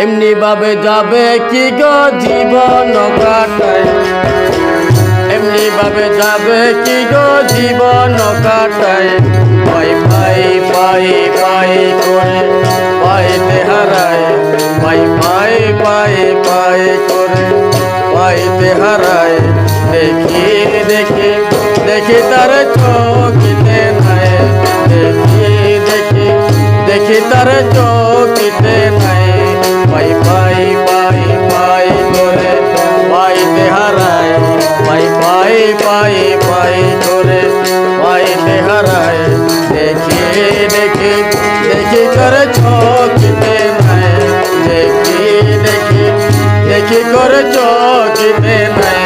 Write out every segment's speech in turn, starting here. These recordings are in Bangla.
এমনি ভাবে যাবে কি গো জীবন কাটায়, এমনি ভাবে যাবে কি গো জীবন কাটায়। পাই পাই পাই পাই করে পাইতে হারায়, পাই পাই পাই পাই করে পাইতে হারায়। দেখি দেখি দেখি তার চোখিতে নাই, দেখি দেখি দেখি তার চোখিতে নাই। পাই পাই পাই পাই করে পাইতে হারায়, পাই পাই পাই পাই করে পাইতে হারায়। দেখি দেখি দেখি তার চোখিতে নাই, দেখি দেখি দেখি করে চোখিতে নাই।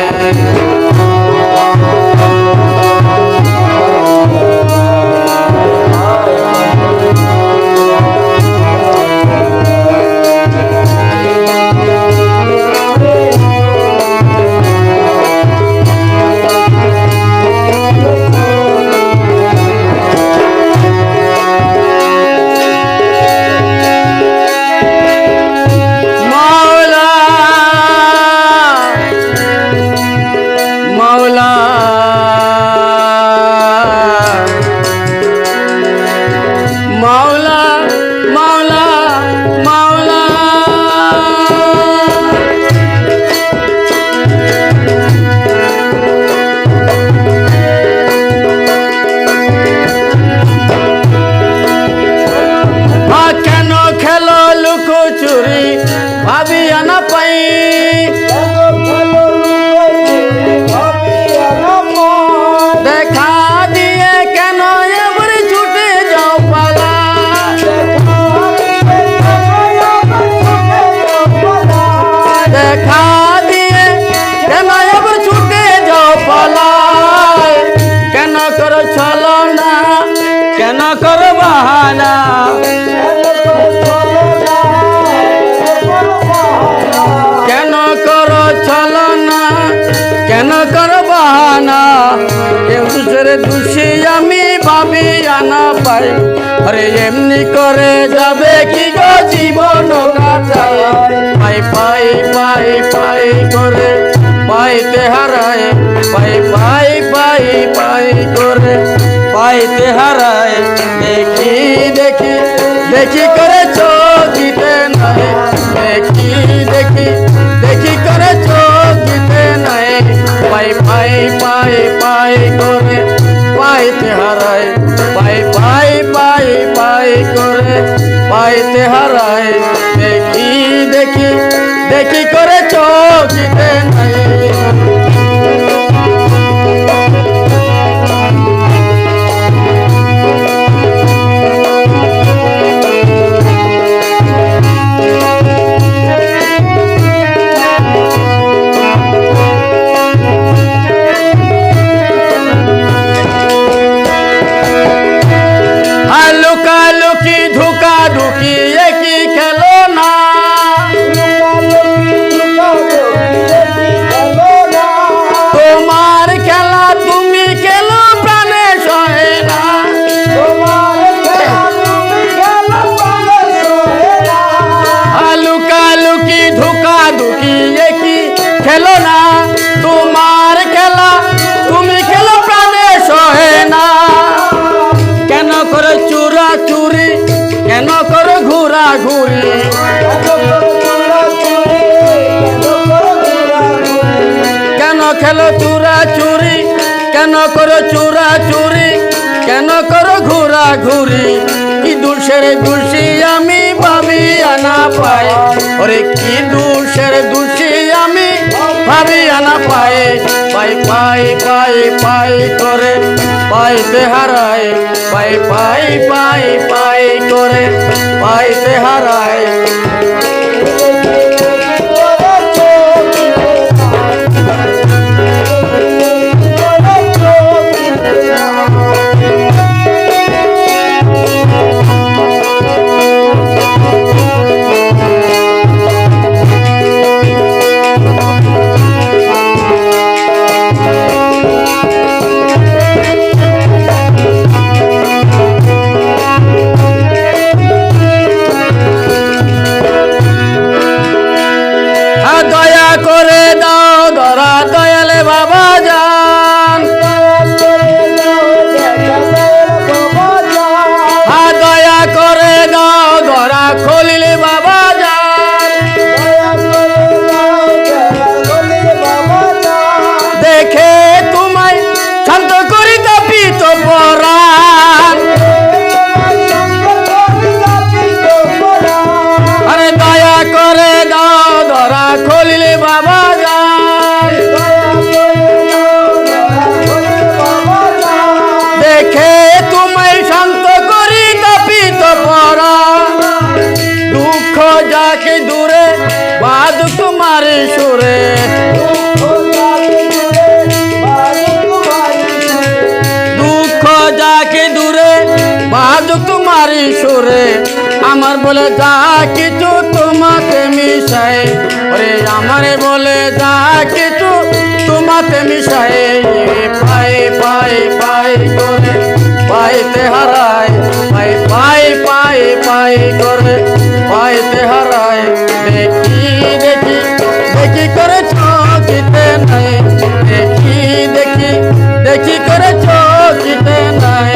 ভাবিয়া না পাই দেখা দিয়ে কেন এবার ছুটে যাও পালা, দেখা দিয়ে কেন এবার ছুটে যাও পালা। কেন করো চলো না, কেন করো বাহানা, কেন করো চলো না, কেন করো বাহানা। কেউ দুসরে দোষী আমি ভাবিয়া না পাই, আরে এমনি করে যাবে কি গো জীবন কাটায়। পাই পাই পাই পাই করে পাইতে হারায়, পাই পাই পাই পাই করে পাইতে হারায়। দেখি দেখি দেখি করে চোখিতে নাই, দেখি দেখি দেখি করে চোখিতে নাই। পাই পাই পাই পাই করে পাইতে হারায়, পাই পাই পাই পাই করে পাইতে হারায়। দেখি দেখি দেখি করে চোখিতে নাই। লুকালুকি ধোকা ঢুকি একই খেলো না, তোমার খেলা তুমি খেলো প্রাণে সহে না, লুকালুকি ধোকা ঢুকি একই খেলো না, তোমার খেলা তুমি খেলো প্রাণে সহে না। কেন করে চুরা চুরি, কেন করে ঘুরা ঘুরি, কেন খেলো চুরা চুরি, কেন করো চুরা চুরি, কেন করো ঘুরা ঘুরি। কি দোষের দোষী আমি ভাবিয়া না পাই, ওরে কি দোষের দোষী আমি ভাবিয়া না পাই। পাই পাই পাই পাই করে পাইতে হারায়, পাই পাই পাই পাই করে পাইতে হারায়। খলিলে বাবা যান দেখে তোমায় শান্ত করি তাপিত পরা দুঃখ যাকে দূরে বাদ তোমার সুরে দুঃখ যাকে দূরে বাদ তোমার সুরে আমার বলে যা কিছু তোমাতে মিশাই ওরে আমার বলে যা কিছু তোমাতে মিশাই পাই পাই পাই করে পাইতে হারাই পাই পাই পাই পাই করে পাইতে হারাই দেখি দেখি দেখি করে চোখিতে নাই দেখি দেখি দেখি করে চোখিতে নাই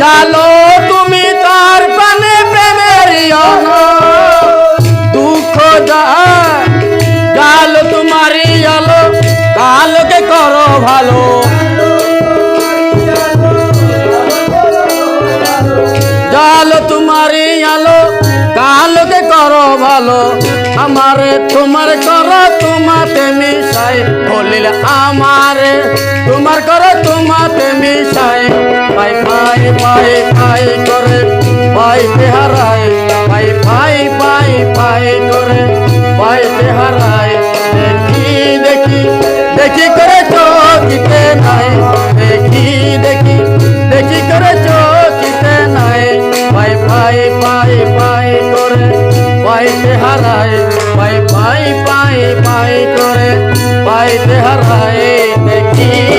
জালো তুমি তার প্রাণে প্রেমের দুঃখ জাল তোমারই আলো কালকে করো ভালো জাল তোমারই আলো কালকে করো ভালো আমারে তোমার করো তোমাতে মিশাই বলিল আমারে তোমার করো তোমাতে মিশাই পাই পাই পাই পাই করে পাইতে হারাই পাই পাই পাই পাই করে পাইতে হারাই দেখি দেখি দেখি করে চোখিতে নাই দেখি দেখি দেখি করে চোখিতে নাই পাই পাই পাই পাই করে পাইতে হারাই পাই পাই পাই পাই করে পাইতে হারাই দেখি